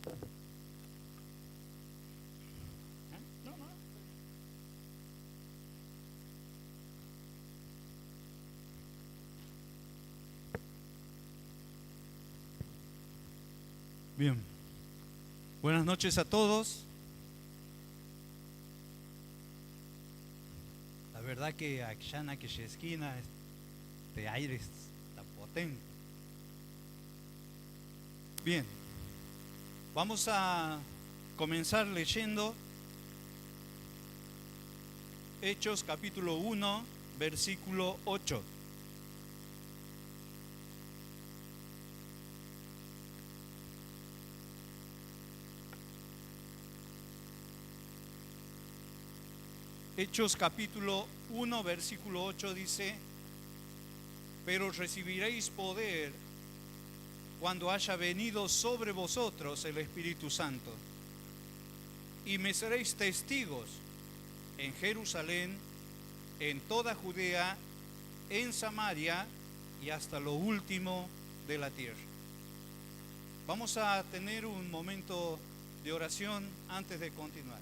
No, no. Bien. Buenas noches a todos. La verdad que Akshana que esquina este aire está potente. Bien. Vamos a comenzar leyendo Hechos capítulo 1, versículo 8. Hechos capítulo 1, versículo 8 dice: pero recibiréis poder cuando haya venido sobre vosotros el Espíritu Santo, y me seréis testigos en Jerusalén, en toda Judea, en Samaria y hasta lo último de la tierra. Vamos a tener un momento de oración antes de continuar.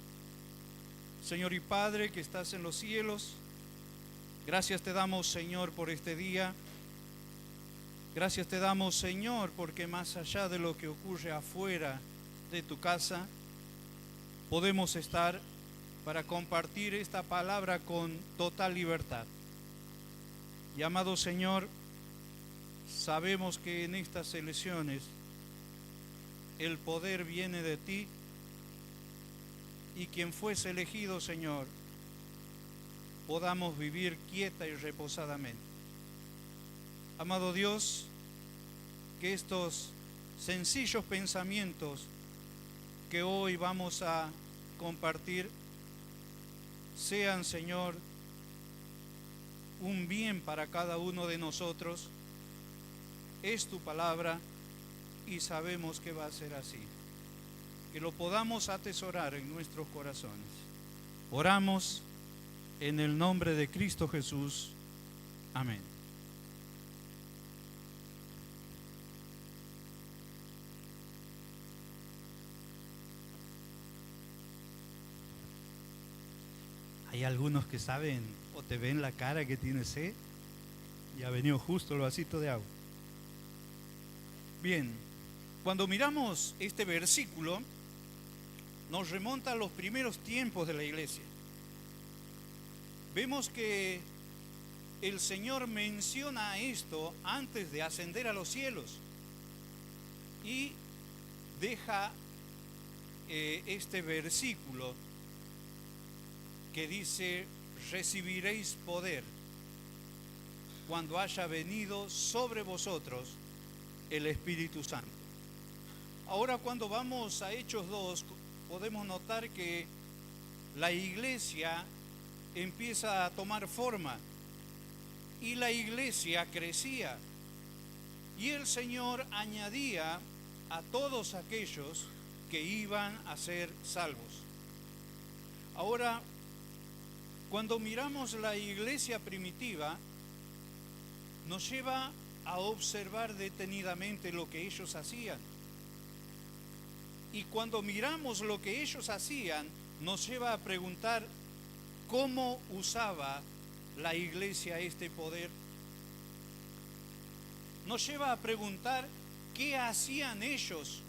Señor y Padre que estás en los cielos, gracias te damos, Señor, por este día. Gracias te damos, Señor, porque más allá de lo que ocurre afuera de tu casa, podemos estar para compartir esta palabra con total libertad. Y amado Señor, sabemos que en estas elecciones el poder viene de ti, y quien fuese elegido, Señor, podamos vivir quieta y reposadamente. Amado Dios, que estos sencillos pensamientos que hoy vamos a compartir sean, Señor, un bien para cada uno de nosotros. Es tu palabra y sabemos que va a ser así. Que lo podamos atesorar en nuestros corazones. Oramos en el nombre de Cristo Jesús. Amén. Hay algunos que saben o te ven la cara que tiene sed y ha venido justo el vasito de agua. Bien, cuando miramos este versículo, nos remonta a los primeros tiempos de la iglesia. Vemos que el Señor menciona esto antes de ascender a los cielos y deja este versículo que dice: recibiréis poder cuando haya venido sobre vosotros el Espíritu Santo. Ahora, cuando vamos a Hechos 2, podemos notar que la iglesia empieza a tomar forma y la iglesia crecía, y el Señor añadía a todos aquellos que iban a ser salvos. Ahora, cuando miramos la iglesia primitiva, nos lleva a observar detenidamente lo que ellos hacían. Y cuando miramos lo que ellos hacían, nos lleva a preguntar cómo usaba la iglesia este poder. Nos lleva a preguntar qué hacían ellos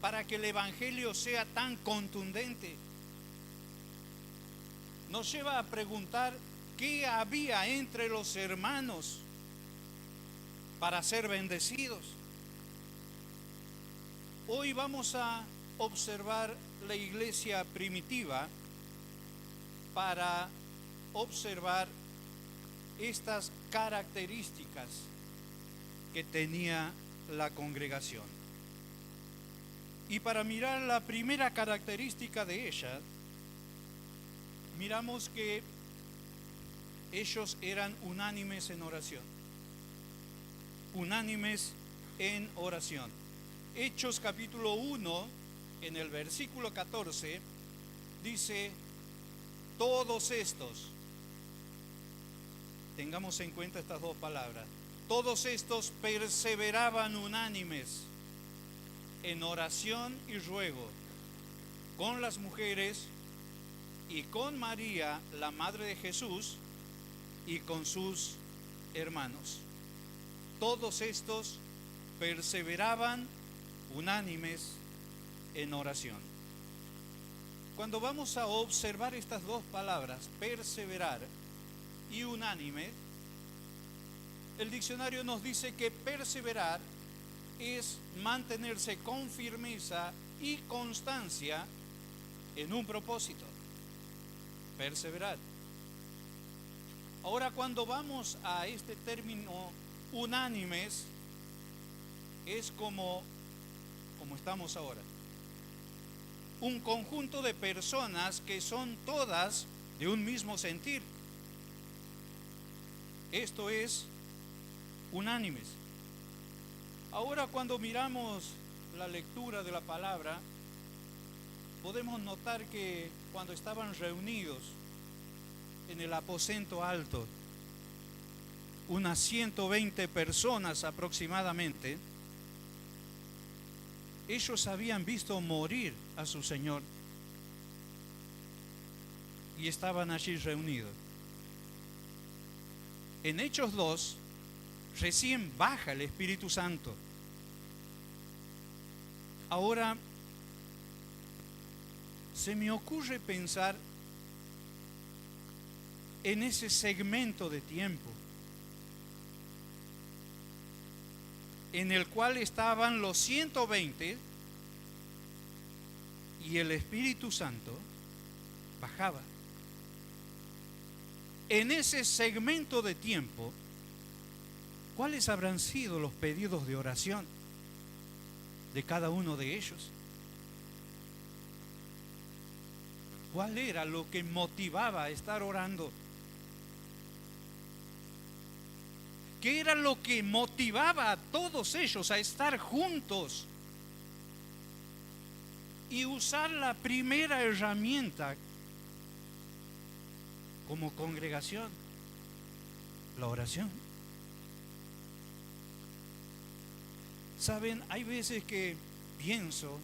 para que el evangelio sea tan contundente. Nos lleva a preguntar qué había entre los hermanos para ser bendecidos. Hoy vamos a observar la iglesia primitiva para observar estas características que tenía la congregación. Y para mirar la primera característica de ella, miramos que ellos eran unánimes en oración. Unánimes en oración. Hechos capítulo 1, en el versículo 14, dice: todos estos, tengamos en cuenta estas dos palabras, todos estos perseveraban unánimes en oración y ruego con las mujeres y con María, la madre de Jesús, y con sus hermanos. Todos estos perseveraban unánimes en oración. Cuando vamos a observar estas dos palabras, perseverar y unánime, el diccionario nos dice que perseverar es mantenerse con firmeza y constancia en un propósito. Perseverar. Ahora, cuando vamos a este término unánimes, es como estamos ahora. Un conjunto de personas que son todas de un mismo sentir. Esto es unánimes. Ahora, cuando miramos la lectura de la palabra, podemos notar que cuando estaban reunidos en el aposento alto, unas 120 personas aproximadamente, ellos habían visto morir a su Señor y estaban allí reunidos. En Hechos 2, recién baja el Espíritu Santo. Ahora, se me ocurre pensar en ese segmento de tiempo en el cual estaban los 120 y el Espíritu Santo bajaba. En ese segmento de tiempo, ¿cuáles habrán sido los pedidos de oración de cada uno de ellos? ¿Cuál era lo que motivaba a estar orando? ¿Qué era lo que motivaba a todos ellos a estar juntos y usar la primera herramienta como congregación? La oración. Saben, hay veces que pienso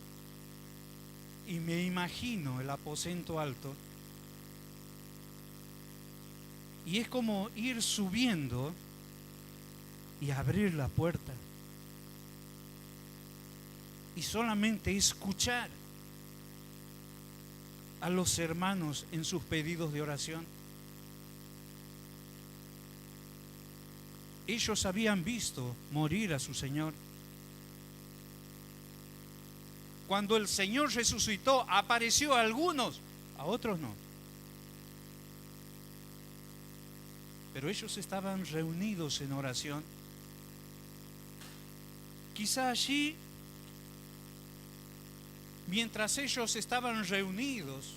y me imagino el aposento alto y es como ir subiendo y abrir la puerta y solamente escuchar a los hermanos en sus pedidos de oración. Ellos habían visto morir a su Señor. Cuando el Señor resucitó, apareció a algunos, a otros no. Pero ellos estaban reunidos en oración. Quizá allí, mientras ellos estaban reunidos,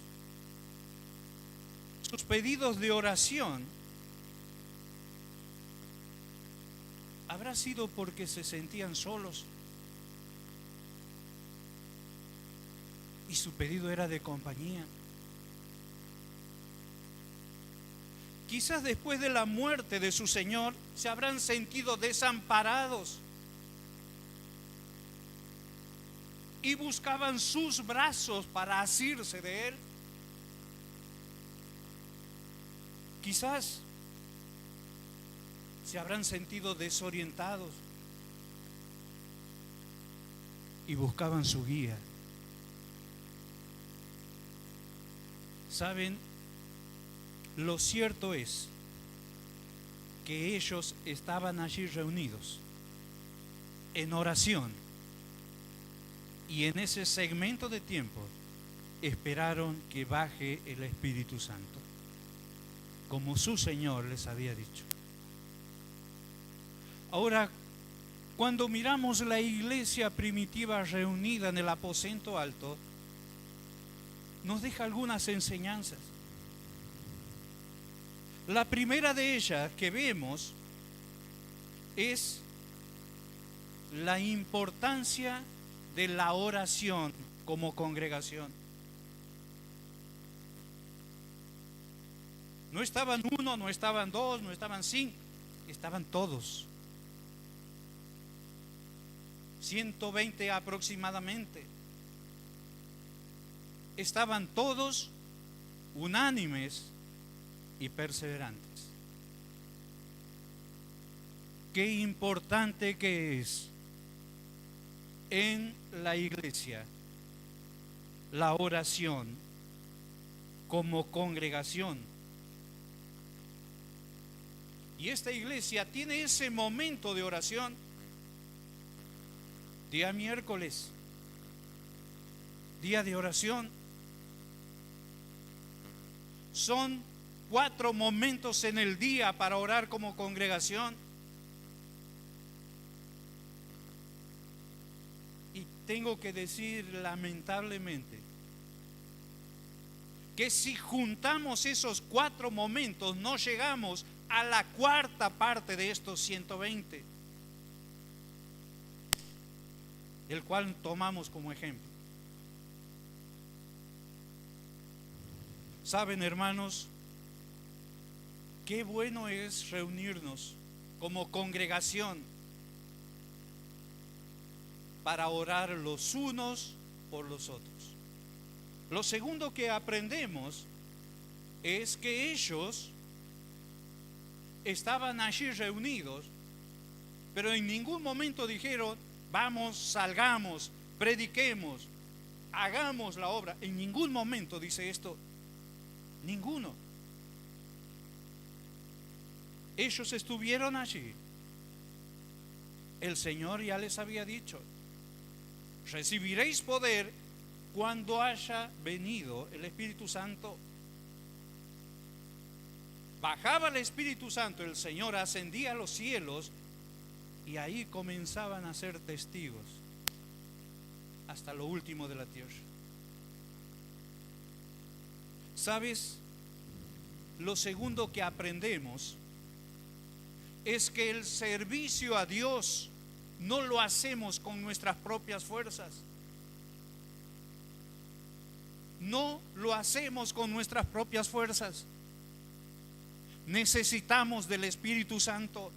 sus pedidos de oración habrá sido porque se sentían solos y su pedido era de compañía. Quizás después de la muerte de su Señor se habrán sentido desamparados y buscaban sus brazos para asirse de Él. Quizás se habrán sentido desorientados y buscaban su guía. ¿Saben? Lo cierto es que ellos estaban allí reunidos en oración y en ese segmento de tiempo esperaron que baje el Espíritu Santo, como su Señor les había dicho. Ahora, cuando miramos la iglesia primitiva reunida en el aposento alto, nos deja algunas enseñanzas. La primera de ellas que vemos es la importancia de la oración como congregación. No estaban uno, no estaban dos, no estaban cinco, estaban todos. 120 aproximadamente. Estaban todos unánimes y perseverantes. Qué importante que es en la iglesia la oración como congregación. Y esta iglesia tiene ese momento de oración día miércoles, día de oración. Son 4 momentos en el día para orar como congregación. Y tengo que decir lamentablemente que si juntamos esos 4 momentos no llegamos a la cuarta parte de estos 120, el cual tomamos como ejemplo. Saben, hermanos, qué bueno es reunirnos como congregación para orar los unos por los otros. Lo segundo que aprendemos es que ellos estaban allí reunidos, pero en ningún momento dijeron: vamos, salgamos, prediquemos, hagamos la obra. En ningún momento dice esto. Ninguno. Ellos estuvieron allí. El Señor ya les había dicho: recibiréis poder cuando haya venido el Espíritu Santo. Bajaba el Espíritu Santo, el Señor ascendía a los cielos y ahí comenzaban a ser testigos hasta lo último de la tierra. ¿Sabes? Lo segundo que aprendemos es que el servicio a Dios no lo hacemos con nuestras propias fuerzas. No lo hacemos con nuestras propias fuerzas. Necesitamos del Espíritu Santo.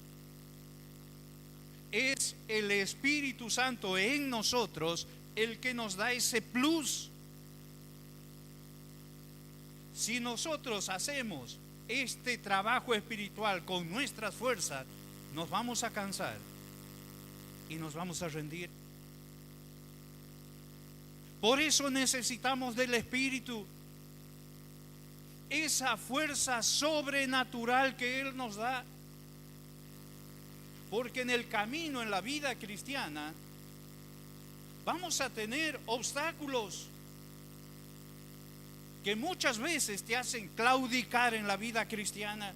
Es el Espíritu Santo en nosotros el que nos da ese plus. Si nosotros hacemos este trabajo espiritual con nuestras fuerzas, nos vamos a cansar y nos vamos a rendir. Por eso necesitamos del Espíritu, esa fuerza sobrenatural que Él nos da. Porque en el camino, en la vida cristiana, vamos a tener obstáculos que muchas veces te hacen claudicar en la vida cristiana.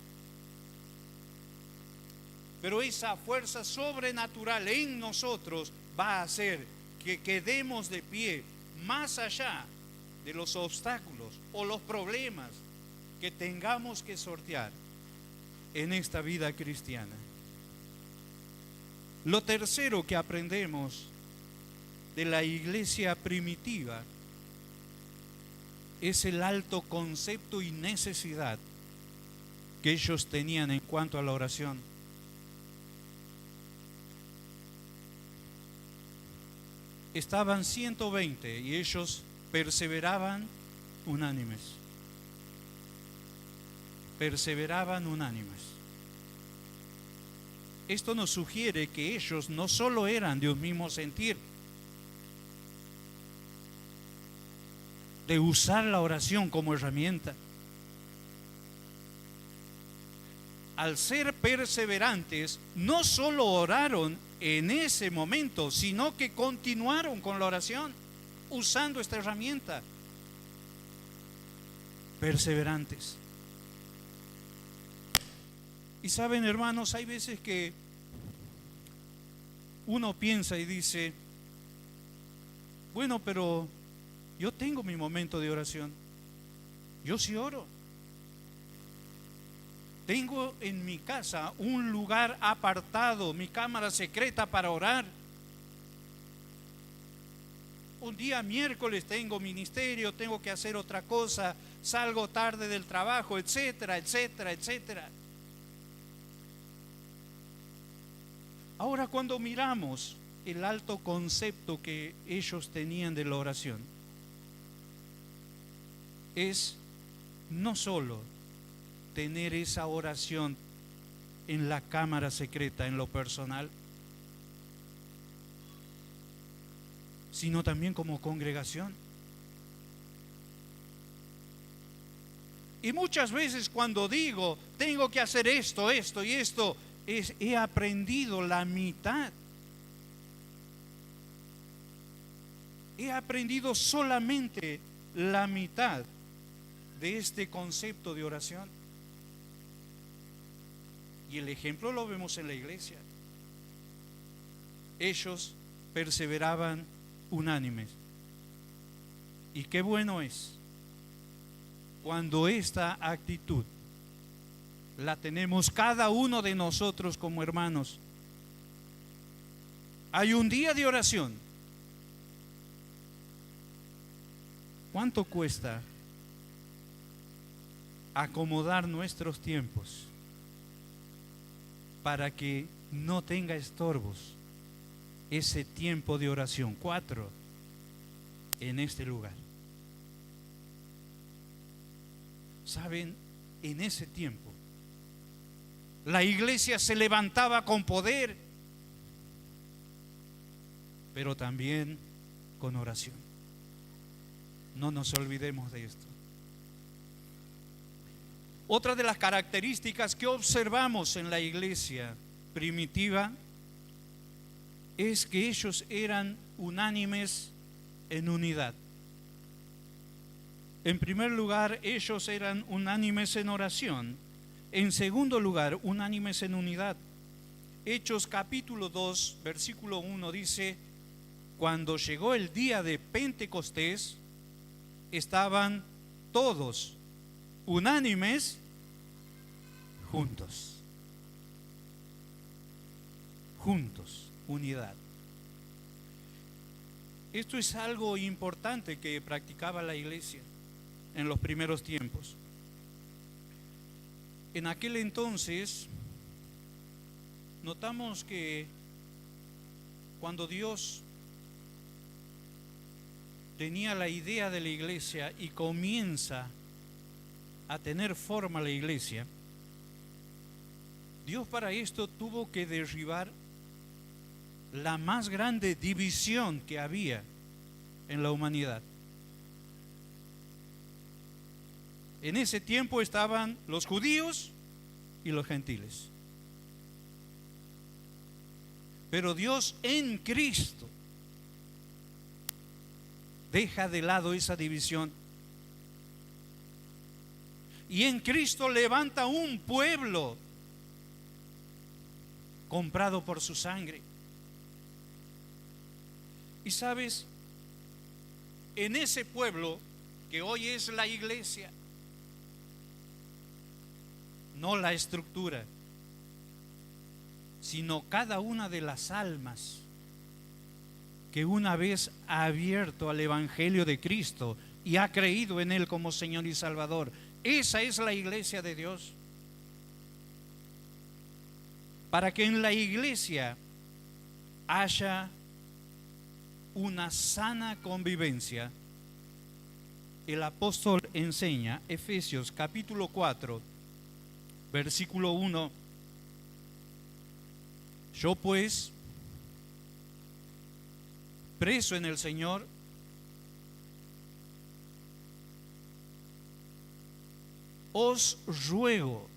Pero esa fuerza sobrenatural en nosotros va a hacer que quedemos de pie más allá de los obstáculos o los problemas que tengamos que sortear en esta vida cristiana. Lo tercero que aprendemos de la iglesia primitiva es el alto concepto y necesidad que ellos tenían en cuanto a la oración. Estaban 120 y ellos perseveraban unánimes. Perseveraban unánimes. Esto nos sugiere que ellos no solo eran de un mismo sentir, de usar la oración como herramienta. Al ser perseverantes, no solo oraron en ese momento, sino que continuaron con la oración, usando esta herramienta. Perseverantes. Y saben, hermanos, hay veces que uno piensa y dice: bueno, pero yo tengo mi momento de oración. Yo sí oro. Tengo en mi casa un lugar apartado, mi cámara secreta para orar. Un día miércoles tengo ministerio, tengo que hacer otra cosa, salgo tarde del trabajo, etcétera, etcétera, etcétera. Ahora, cuando miramos el alto concepto que ellos tenían de la oración es no solo tener esa oración en la cámara secreta, en lo personal, sino también como congregación. Y muchas veces cuando digo, tengo que hacer esto, esto y esto, he aprendido la mitad. He aprendido solamente la mitad de este concepto de oración. Y el ejemplo lo vemos en la iglesia. Ellos perseveraban unánimes. Y qué bueno es cuando esta actitud la tenemos cada uno de nosotros como hermanos. Hay un día de oración. ¿Cuánto cuesta acomodar nuestros tiempos para que no tenga estorbos ese tiempo de oración? 4 en este lugar. ¿Saben? En ese tiempo la iglesia se levantaba con poder, pero también con oración. No nos olvidemos de esto. Otra de las características que observamos en la iglesia primitiva es que ellos eran unánimes en unidad. En primer lugar, ellos eran unánimes en oración. En segundo lugar, unánimes en unidad. Hechos capítulo 2, versículo 1 dice: cuando llegó el día de Pentecostés, estaban todos unánimes juntos. Juntos, unidad. Esto es algo importante que practicaba la iglesia en los primeros tiempos. En aquel entonces, notamos que cuando Dios tenía la idea de la iglesia y comienza a tener forma la iglesia, Dios para esto tuvo que derribar la más grande división que había en la humanidad. En ese tiempo estaban los judíos y los gentiles. Pero Dios en Cristo deja de lado esa división. Y en Cristo levanta un pueblo comprado por su sangre. Y sabes, en ese pueblo que hoy es la iglesia, no la estructura, sino cada una de las almas que una vez ha abierto al Evangelio de Cristo y ha creído en Él como Señor y Salvador. Esa es la iglesia de Dios. Para que en la iglesia haya una sana convivencia, el apóstol enseña, Efesios capítulo 4, versículo 1: yo pues, preso en el Señor, os ruego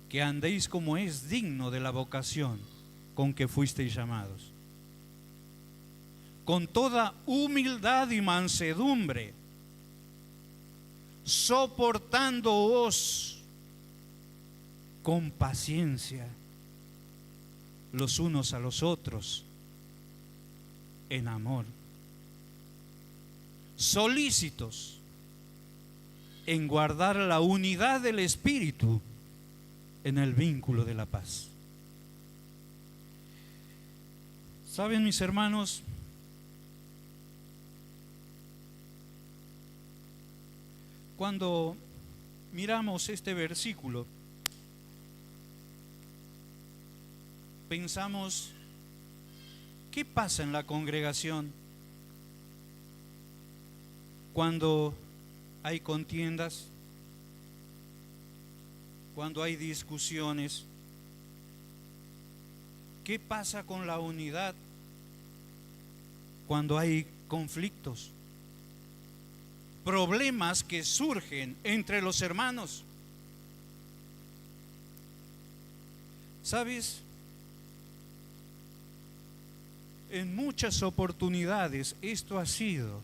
que andéis como es digno de la vocación con que fuisteis llamados, con toda humildad y mansedumbre, soportándoos con paciencia los unos a los otros en amor, solícitos en guardar la unidad del Espíritu en el vínculo de la paz. ¿Saben, mis hermanos? Cuando miramos este versículo, pensamos ¿Qué pasa en la congregación cuando hay contiendas, cuando hay discusiones? ¿Qué pasa con la unidad cuando hay conflictos? Problemas que surgen entre los hermanos. ¿Sabes? En muchas oportunidades esto ha sido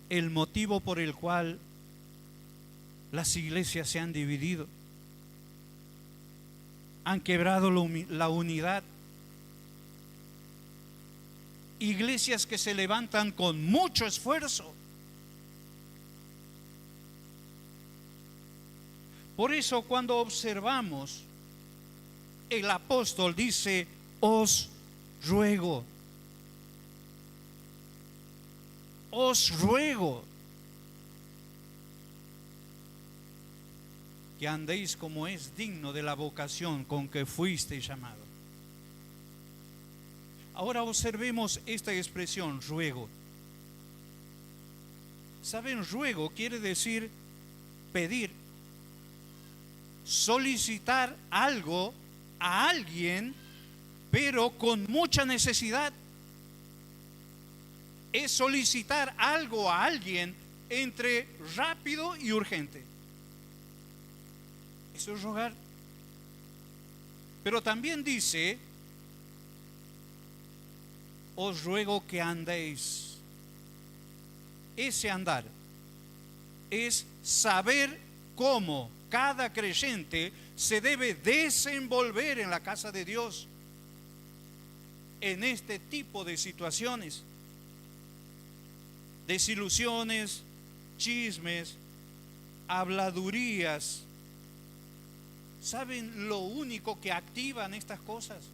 el motivo por el cual las iglesias se han dividido, han quebrado la unidad. Iglesias que se levantan con mucho esfuerzo. Por eso cuando observamos, el apóstol dice, os ruego, que andéis como es digno de la vocación con que fuisteis llamados. Ahora observemos esta expresión, ruego. ¿Saben? Ruego quiere decir pedir, solicitar algo a alguien, pero con mucha necesidad. Es solicitar algo a alguien entre rápido y urgente. Eso es rogar. Pero también dice, os ruego que andéis. Ese andar es saber cómo cada creyente se debe desenvolver en la casa de Dios en este tipo de situaciones, desilusiones, chismes, habladurías. ¿Saben lo único que activan estas cosas?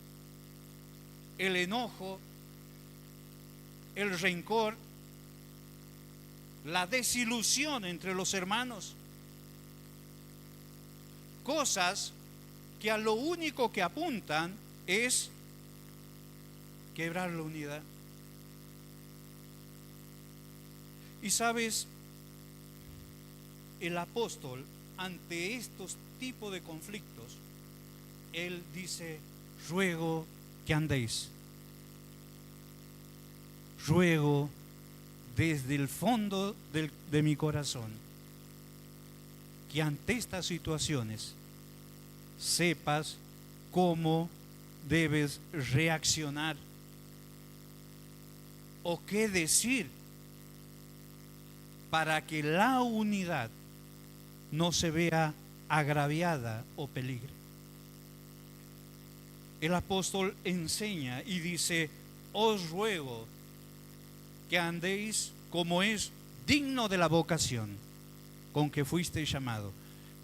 El enojo, el rencor, la desilusión entre los hermanos. Cosas que a lo único que apuntan es quebrar la unidad. Y sabes, el apóstol, ante estos tipos de conflictos, él dice, ruego que andéis. Ruego desde el fondo de mi corazón que ante estas situaciones sepas cómo debes reaccionar o qué decir para que la unidad no se vea agraviada o peligre. El apóstol enseña y dice, os ruego que andéis como es digno de la vocación con que fuisteis llamado.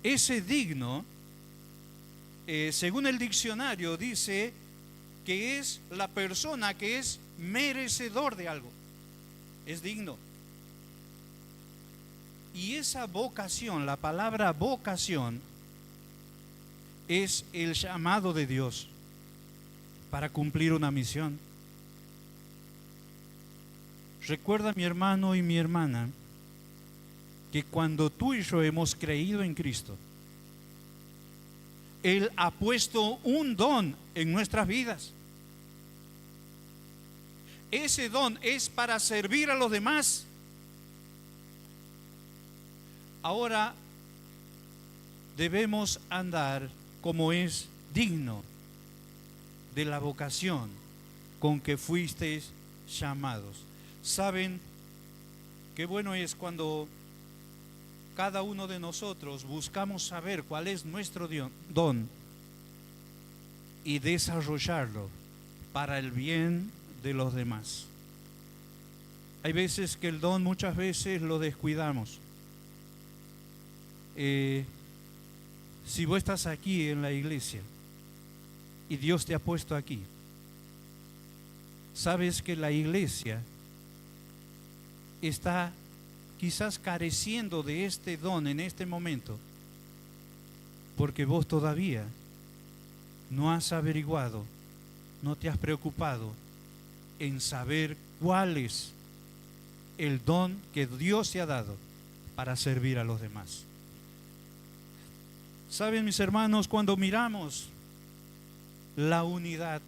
Ese digno, según el diccionario, dice que es la persona que es merecedor de algo, es digno. Y esa vocación, la palabra vocación, es el llamado de Dios para cumplir una misión. Recuerda, mi hermano y mi hermana, que cuando tú y yo hemos creído en Cristo, Él ha puesto un don en nuestras vidas. Ese don es para servir a los demás. Ahora debemos andar como es digno de la vocación con que fuisteis llamados. ¿Saben qué bueno es cuando cada uno de nosotros buscamos saber cuál es nuestro don y desarrollarlo para el bien de los demás? Hay veces que el don muchas veces lo descuidamos. Si vos estás aquí en la iglesia y Dios te ha puesto aquí, sabes que la iglesia está quizás careciendo de este don en este momento, porque vos todavía no has averiguado, no te has preocupado en saber cuál es el don que Dios te ha dado para servir a los demás. Saben, mis hermanos, cuando miramos la unidad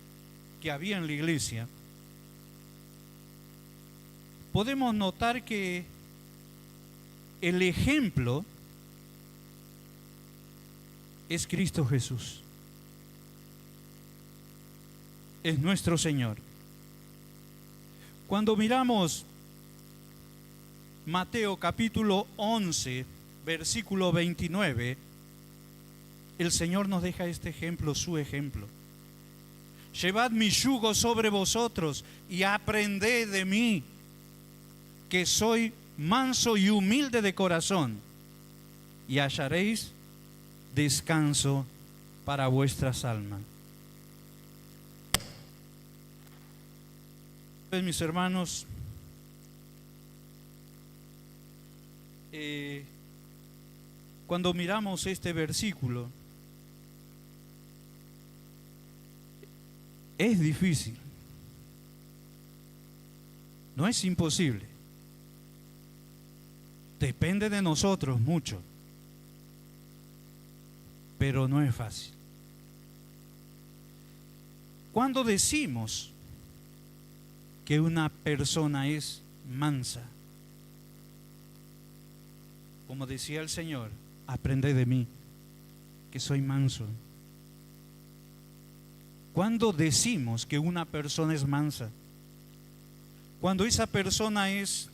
que había en la iglesia, podemos notar que el ejemplo es Cristo Jesús, es nuestro Señor. Cuando miramos Mateo capítulo 11, versículo 29, el Señor nos deja este ejemplo, su ejemplo. Llevad mi yugo sobre vosotros y aprended de mí, que soy manso y humilde de corazón, y hallaréis descanso para vuestras almas. Pues, mis hermanos, cuando miramos este versículo, es difícil, no es imposible, depende de nosotros mucho, pero no es fácil. Cuando decimos que una persona es mansa, como decía el Señor, aprended de mí, que soy manso. Cuando decimos que una persona es mansa, cuando esa persona es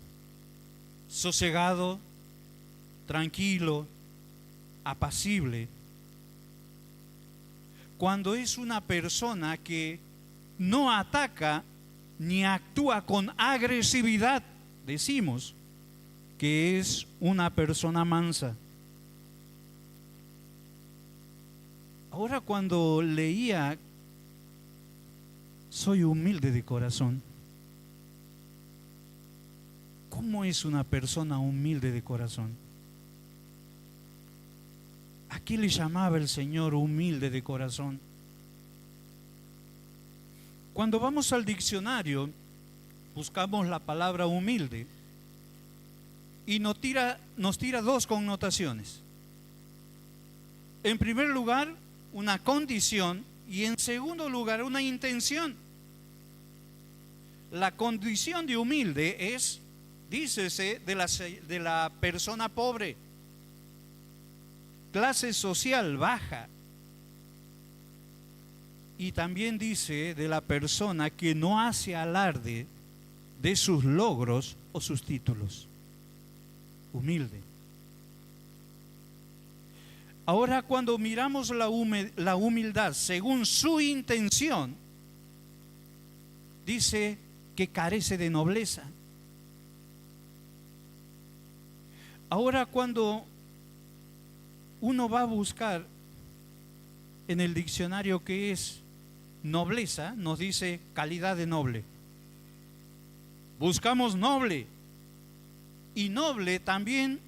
sosegado, tranquilo, apacible, cuando es una persona que no ataca ni actúa con agresividad, decimos que es una persona mansa. Ahora, cuando leía soy humilde de corazón, ¿cómo es una persona humilde de corazón? ¿A qué le llamaba el Señor humilde de corazón? Cuando vamos al diccionario, buscamos la palabra humilde y nos tira dos connotaciones. En primer lugar, una condición, y en segundo lugar, una intención. La condición de humilde es, dícese, de la persona pobre, clase social baja, y también dice de la persona que no hace alarde de sus logros o sus títulos. Humilde. Ahora, cuando miramos la humildad según su intención, dice que carece de nobleza. Ahora, cuando uno va a buscar en el diccionario qué es nobleza, nos dice calidad de noble. Buscamos noble, y noble también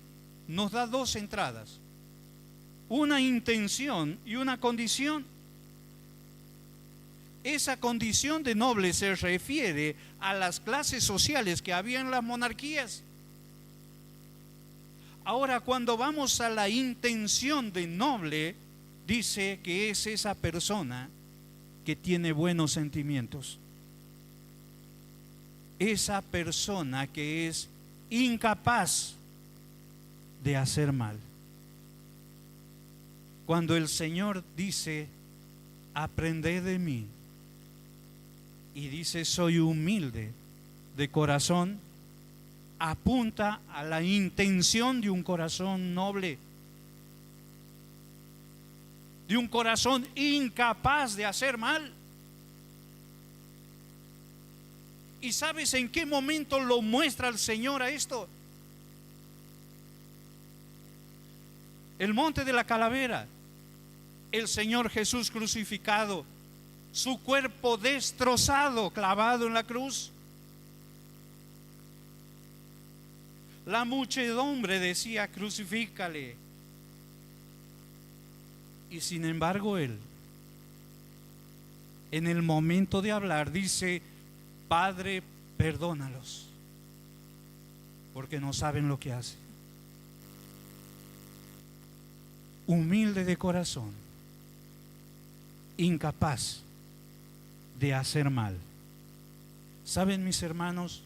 nos da dos entradas: una intención y una condición. Esa condición de noble se refiere a las clases sociales que había en las monarquías. Ahora, cuando vamos a la intención de noble, dice que es esa persona que tiene buenos sentimientos, esa persona que es incapaz de hacer mal. Cuando el Señor dice, aprended de mí, y dice, soy humilde de corazón, apunta a la intención de un corazón noble, de un corazón incapaz de hacer mal. ¿Y sabes en qué momento lo muestra el Señor a esto? El monte de la calavera, el Señor Jesús crucificado, su cuerpo destrozado, clavado en la cruz. La muchedumbre decía, crucifícale. Y sin embargo él, en el momento de hablar, dice, Padre, perdónalos, porque no saben lo que hacen. Humilde de corazón, incapaz de hacer mal. ¿Saben, mis hermanos?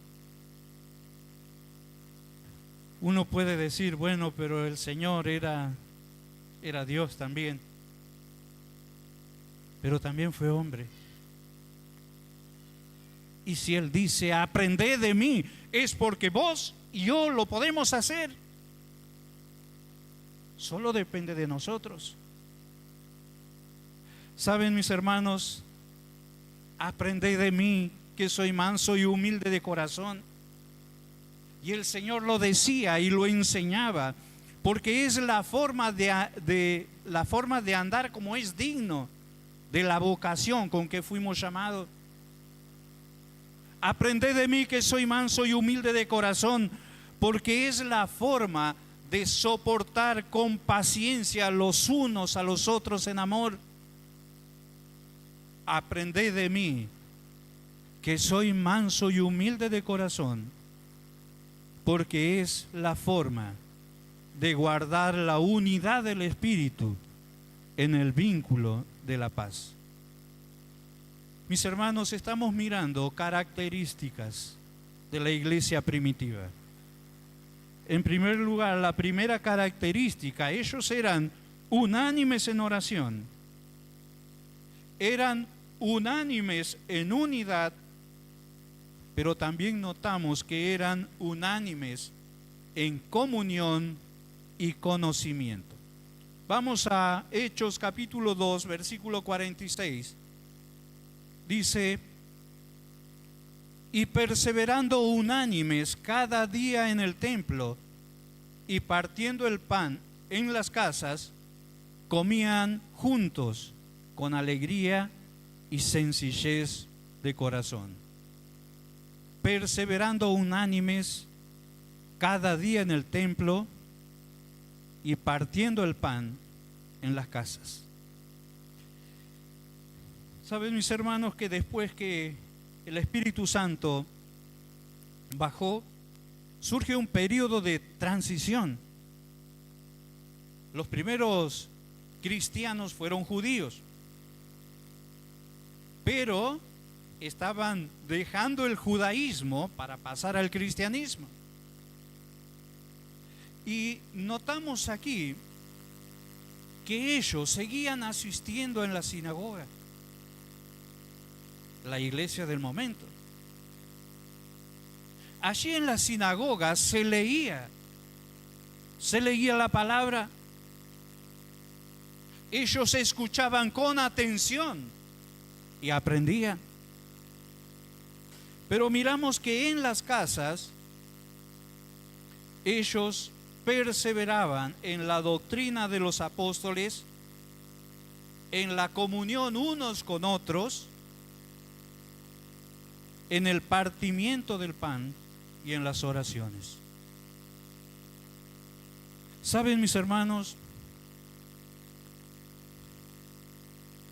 Uno puede decir, bueno, pero el Señor era Dios también, pero también fue hombre. Y si Él dice, aprended de mí, es porque vos y yo lo podemos hacer. Solo depende de nosotros. ¿Saben, mis hermanos? Aprended de mí, que soy manso y humilde de corazón. Y el Señor lo decía y lo enseñaba, porque es la forma de andar como es digno de la vocación con que fuimos llamados. Aprended de mí, que soy manso y humilde de corazón, porque es la forma de soportar con paciencia los unos a los otros en amor. Aprended de mí, que soy manso y humilde de corazón, porque es la forma de guardar la unidad del Espíritu en el vínculo de la paz. Mis hermanos, estamos mirando características de la iglesia primitiva. En primer lugar, la primera característica, ellos eran unánimes en oración, eran unánimes en unidad, pero también notamos que eran unánimes en comunión y conocimiento. Vamos a Hechos capítulo 2, versículo 46. Dice: y perseverando unánimes cada día en el templo y partiendo el pan en las casas, comían juntos con alegría y sencillez de corazón. Perseverando unánimes cada día en el templo y partiendo el pan en las casas. Saben, mis hermanos, que después que el Espíritu Santo bajó, surge un periodo de transición. Los primeros cristianos fueron judíos, pero estaban dejando el judaísmo para pasar al cristianismo. Y notamos aquí que ellos seguían asistiendo en la sinagoga, la iglesia del momento. Allí en la sinagoga se leía la palabra. Ellos escuchaban con atención y aprendían. Pero miramos que en las casas ellos perseveraban en la doctrina de los apóstoles, en la comunión unos con otros, en el partimiento del pan y en las oraciones. ¿Saben, mis hermanos?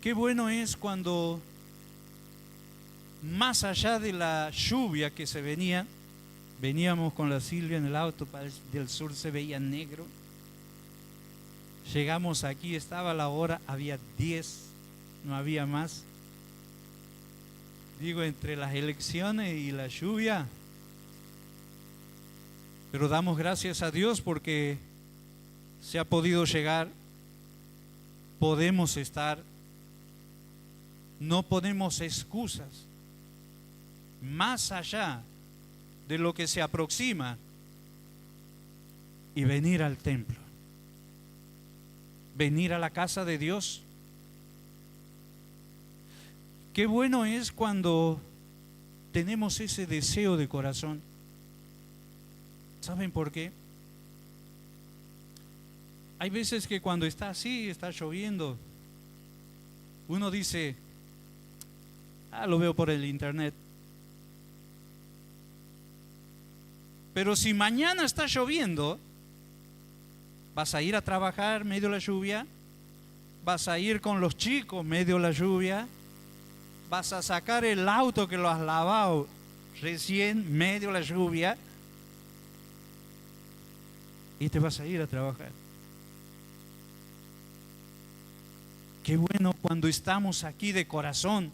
Qué bueno es cuando, más allá de la lluvia que se venía, veníamos con la Silvia en el auto, del sur se veía negro. Llegamos aquí, estaba la hora, había 10, no había más. Digo, entre las elecciones y la lluvia. Pero damos gracias a Dios porque se ha podido llegar, podemos estar, no ponemos excusas. Más allá de lo que se aproxima y venir al templo, venir a la casa de Dios. Qué bueno es cuando tenemos ese deseo de corazón. ¿Saben por qué? Hay veces que cuando está así, está lloviendo, uno dice, lo veo por el internet. Pero si mañana está lloviendo, vas a ir a trabajar medio de la lluvia, vas a ir con los chicos medio de la lluvia, vas a sacar el auto que lo has lavado recién medio la lluvia, y te vas a ir a trabajar. Qué bueno cuando estamos aquí de corazón,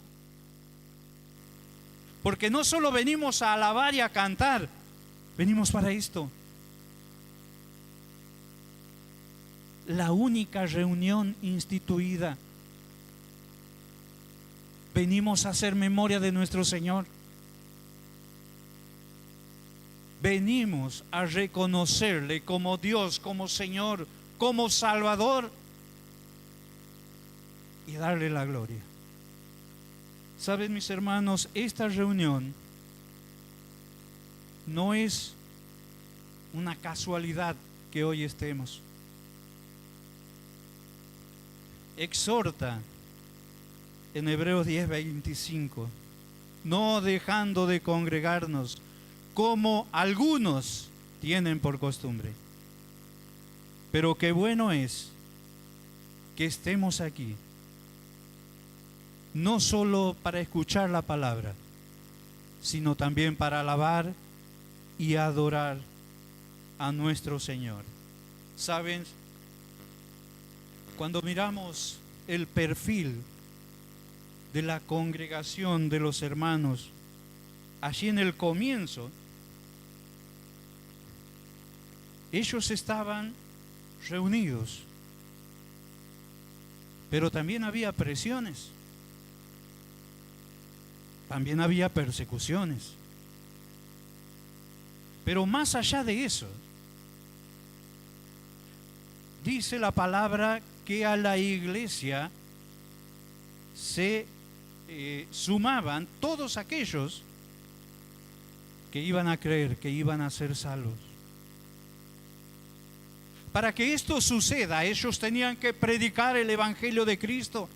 porque no solo venimos a alabar y a cantar, venimos para esto. La única reunión instituida. Venimos a hacer memoria de nuestro Señor. Venimos a reconocerle como Dios, como Señor, como Salvador y darle la gloria. Saben, mis hermanos, esta reunión no es una casualidad que hoy estemos. Exhorta en Hebreos 10:25, no dejando de congregarnos como algunos tienen por costumbre, pero qué bueno es que estemos aquí, no solo para escuchar la palabra, sino también para alabar y adorar a nuestro Señor. ¿Saben? Cuando miramos el perfil de la congregación de los hermanos, allí en el comienzo, ellos estaban reunidos, pero también había presiones, también había persecuciones. Pero más allá de eso, dice la palabra que a la iglesia se sumaban todos aquellos que iban a creer, que iban a ser salvos. Para que esto suceda, ellos tenían que predicar el Evangelio de Cristo.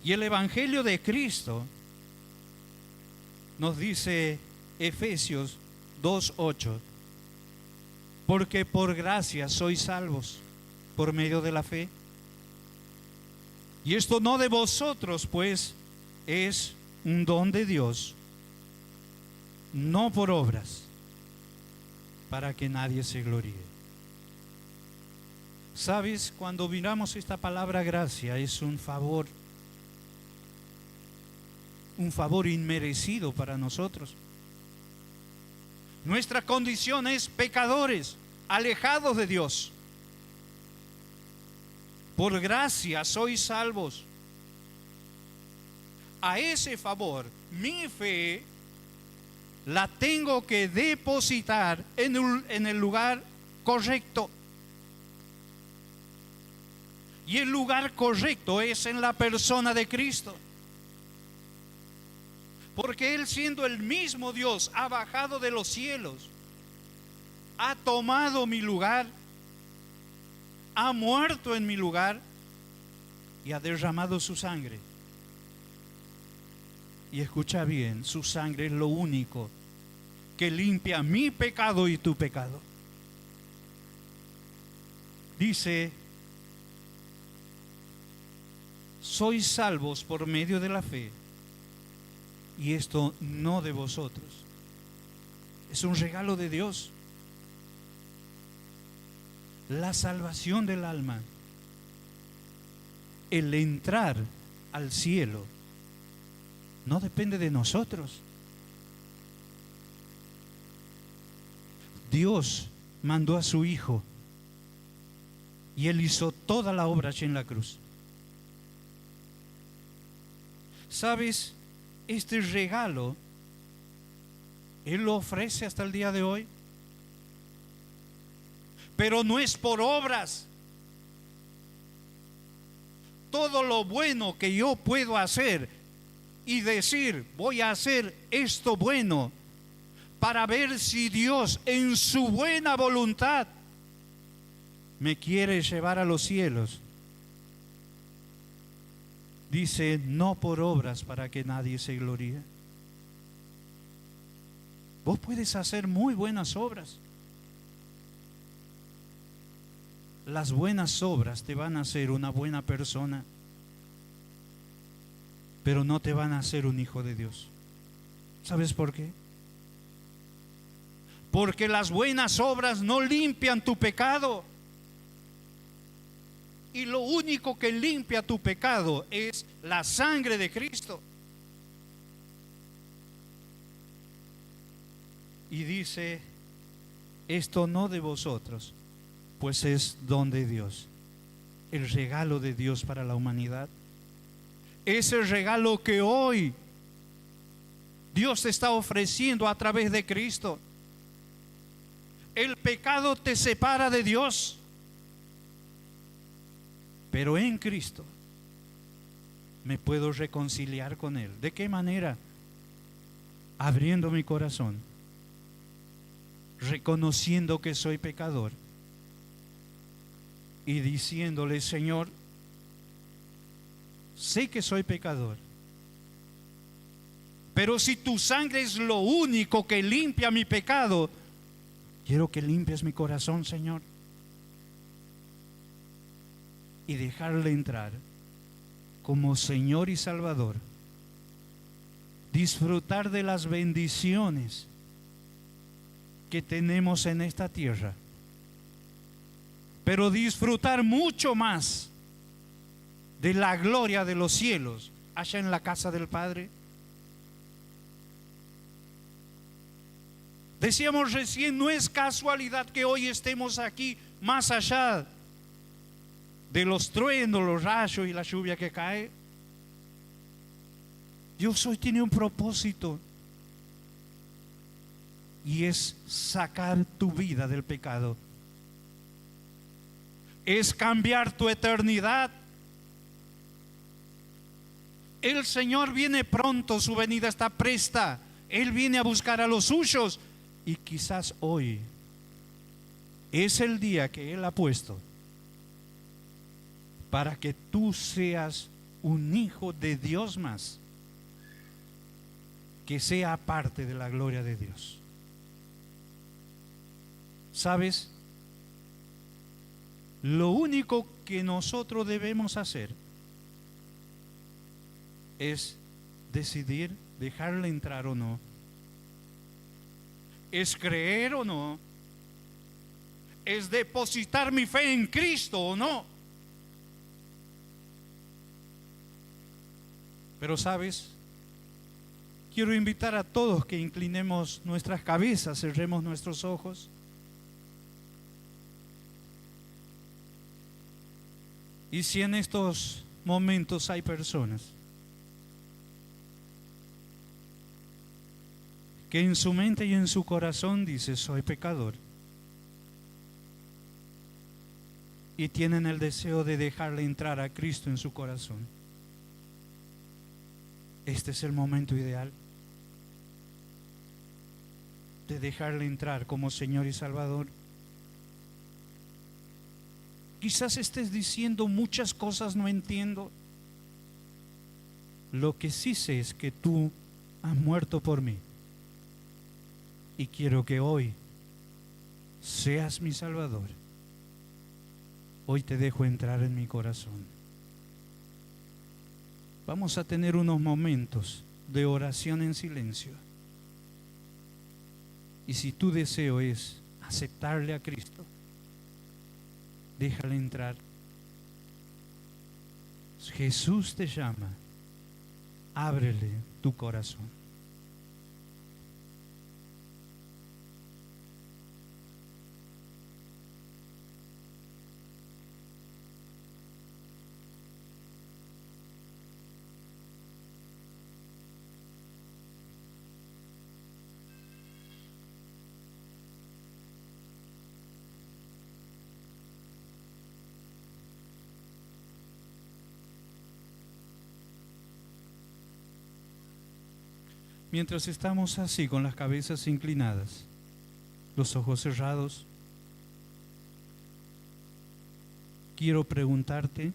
Y el Evangelio de Cristo, nos dice Efesios 2:8, porque por gracia sois salvos por medio de la fe. Y esto no de vosotros, pues es un don de Dios, no por obras, para que nadie se gloríe. ¿Sabes? Cuando miramos esta palabra gracia, es un favor inmerecido para nosotros. Nuestra condición es pecadores, alejados de Dios. Por gracia sois salvos. A ese favor, mi fe la tengo que depositar en el lugar correcto. Y el lugar correcto es en la persona de Cristo. Porque Él, siendo el mismo Dios, ha bajado de los cielos, ha tomado mi lugar, ha muerto en mi lugar y ha derramado su sangre. Y escucha bien, su sangre es lo único que limpia mi pecado y tu pecado. Dice, sois salvos por medio de la fe. Y esto no de vosotros. Es un regalo de Dios. La salvación del alma, el entrar al cielo, no depende de nosotros. Dios mandó a su Hijo y Él hizo toda la obra allí en la cruz. ¿Sabes? Este regalo Él lo ofrece hasta el día de hoy, pero no es por obras. Todo lo bueno que yo puedo hacer y decir, voy a hacer esto bueno, para ver si Dios en su buena voluntad me quiere llevar a los cielos. Dice, no por obras para que nadie se gloríe. Vos puedes hacer muy buenas obras. Las buenas obras te van a hacer una buena persona. pero no te van a hacer un hijo de Dios. ¿Sabes por qué? Porque las buenas obras no limpian tu pecado. Y lo único que limpia tu pecado es la sangre de Cristo. Y dice, esto no de vosotros, pues es don de Dios, el regalo de Dios para la humanidad. Es el regalo que hoy Dios te está ofreciendo a través de Cristo. El pecado te separa de Dios, pero en Cristo me puedo reconciliar con Él. ¿De qué manera? Abriendo mi corazón, reconociendo que soy pecador y diciéndole, Señor, sé que soy pecador, pero si tu sangre es lo único que limpia mi pecado, quiero que limpies mi corazón, Señor, y dejarle entrar como Señor y Salvador. Disfrutar de las bendiciones que tenemos en esta tierra, pero disfrutar mucho más de la gloria de los cielos allá en la casa del Padre. Decíamos recién, no es casualidad que hoy estemos aquí, más allá de los truenos, los rayos y la lluvia que cae. Dios hoy tiene un propósito, y es sacar tu vida del pecado, es cambiar tu eternidad. El Señor viene pronto, su venida está presta. Él viene a buscar a los suyos, y quizás hoy es el día que Él ha puesto para que tú seas un hijo de Dios más, que sea parte de la gloria de Dios. ¿Sabes? Lo único que nosotros debemos hacer es decidir dejarle entrar o no. Es creer o no. Es depositar mi fe en Cristo o no. Pero ¿sabes? Quiero invitar a todos que inclinemos nuestras cabezas, cerremos nuestros ojos. Y si en estos momentos hay personas que en su mente y en su corazón dice, soy pecador, y tienen el deseo de dejarle entrar a Cristo en su corazón, este es el momento ideal de dejarle entrar como Señor y Salvador. Quizás estés diciendo, muchas cosas no entiendo. Lo que sí sé es que tú has muerto por mí, y quiero que hoy seas mi Salvador. Hoy te dejo entrar en mi corazón. Vamos a tener unos momentos de oración en silencio. Y si tu deseo es aceptarle a Cristo, déjale entrar. Jesús te llama. Ábrele tu corazón. Mientras estamos así con las cabezas inclinadas, los ojos cerrados, quiero preguntarte,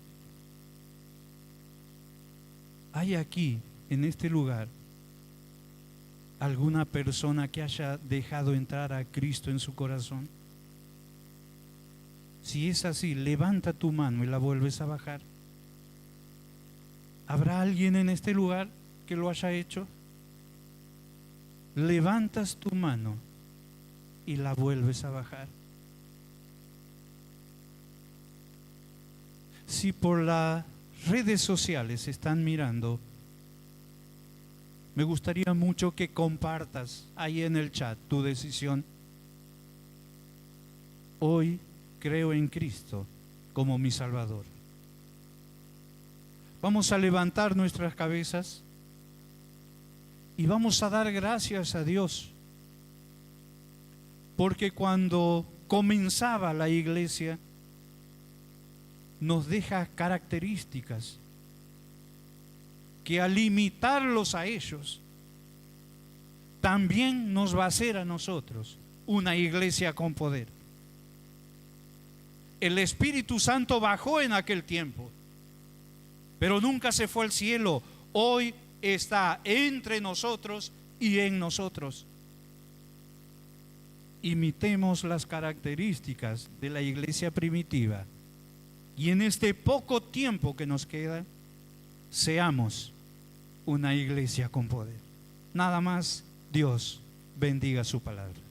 ¿hay aquí, en este lugar, alguna persona que haya dejado entrar a Cristo en su corazón? Si es así, levanta tu mano y la vuelves a bajar. ¿Habrá alguien en este lugar que lo haya hecho? Levantas tu mano y la vuelves a bajar. Si por las redes sociales están mirando, me gustaría mucho que compartas ahí en el chat tu decisión. Hoy creo en Cristo como mi Salvador. Vamos a levantar nuestras cabezas y vamos a dar gracias a Dios, porque cuando comenzaba la iglesia nos deja características que al limitarlos a ellos también nos va a hacer a nosotros una iglesia con poder. El Espíritu Santo bajó en aquel tiempo, pero nunca se fue al cielo. Hoy está entre nosotros y en nosotros. Imitemos las características de la iglesia primitiva y en este poco tiempo que nos queda, seamos una iglesia con poder. Nada más, Dios bendiga su palabra.